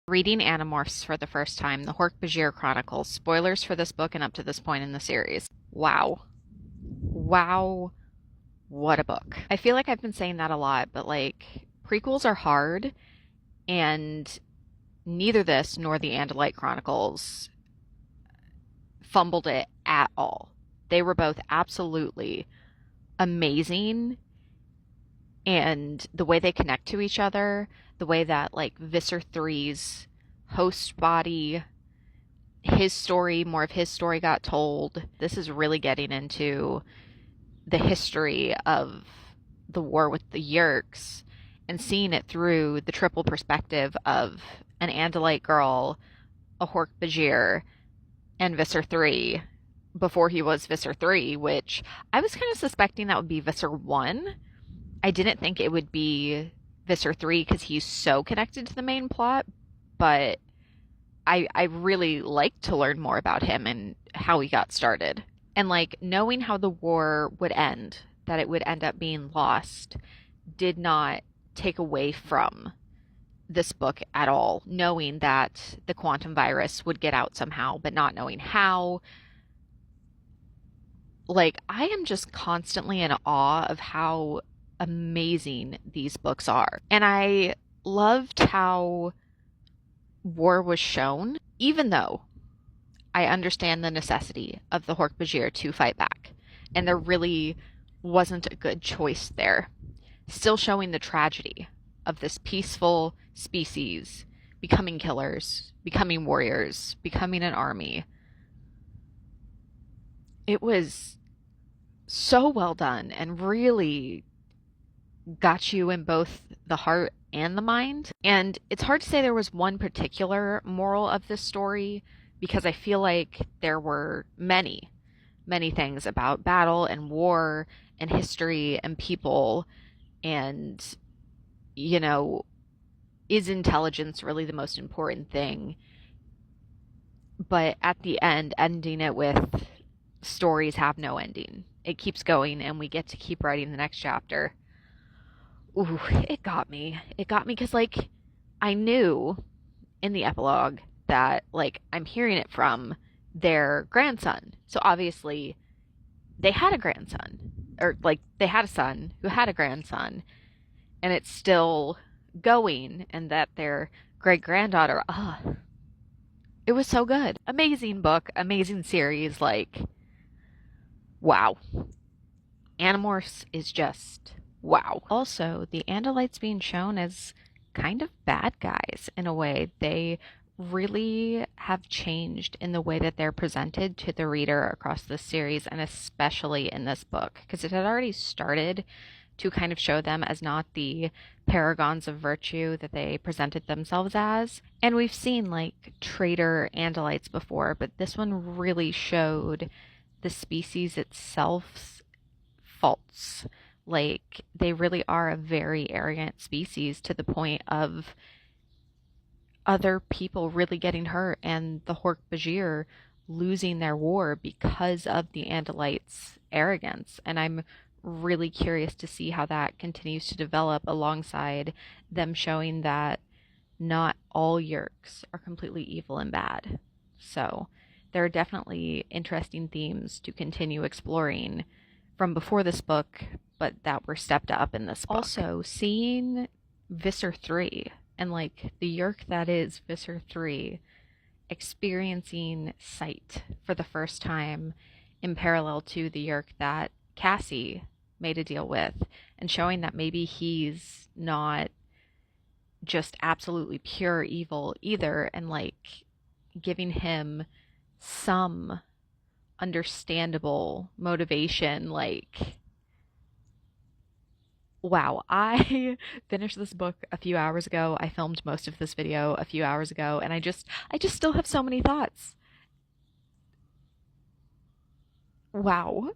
Reading Animorphs for the first time, the Hork-Bajir Chronicles, spoilers for this book and up to this point in the series. Wow. Wow, what a book. I feel like I've been saying that a lot, but like, prequels are hard, and neither this nor the Andalite Chronicles fumbled it at all. They were both absolutely amazing, and the way they connect to each other, the way that like Visser Three's host body, his story, more of his story got told. This is really getting into the history of the war with the Yeerks and seeing it through the triple perspective of an Andalite girl, a Hork-Bajir, and Visser 3 before he was Visser 3, which I was kind of suspecting that would be Visser 1. I didn't think it would be Visser 3 because he's so connected to the main plot, but I really like to learn more about him and how he got started. And like knowing how the war would end, that it would end up being lost, did not take away from this book at all. Knowing that the quantum virus would get out somehow, but not knowing how. Like, I am just constantly in awe of how amazing these books are. And I loved how war was shown, even though I understand the necessity of the Hork-Bajir to fight back. And there really wasn't a good choice there. Still showing the tragedy of this peaceful species becoming killers, becoming warriors, becoming an army. It was so well done and really got you in both the heart and the mind. And it's hard to say there was one particular moral of this story because I feel like there were many, many things about battle and war and history and people and, you know, is intelligence really the most important thing? But at the end, ending it with stories have no ending. It keeps going and we get to keep writing the next chapter. Ooh, it got me. It got me because, like, I knew in the epilogue that, like, I'm hearing it from their grandson. So obviously they had a grandson, or like they had a son who had a grandson, and it's still going, and that their great granddaughter, it was so good. Amazing book, amazing series. Like, wow. Animorphs is just wow. Also, the Andalites being shown as kind of bad guys in a way. They really have changed in the way that they're presented to the reader across this series, and especially in this book, because it had already started to kind of show them as not the paragons of virtue that they presented themselves as. And we've seen like traitor Andalites before, but this one really showed the species itself's faults. Like, they really are a very arrogant species to the point of other people really getting hurt and the Hork-Bajir losing their war because of the Andalites' arrogance. And I'm really curious to see how that continues to develop alongside them showing that not all Yeerks are completely evil and bad. So there are definitely interesting themes to continue exploring from before this book, but that were stepped up in this book. Also, seeing Visser 3 and like the Yeerk that is Visser 3 experiencing sight for the first time in parallel to the Yeerk that Cassie made a deal with, and showing that maybe he's not just absolutely pure evil either, and like giving him some understandable motivation. Like, wow, I finished this book a few hours ago. I filmed most of this video a few hours ago, and I just still have so many thoughts. Wow.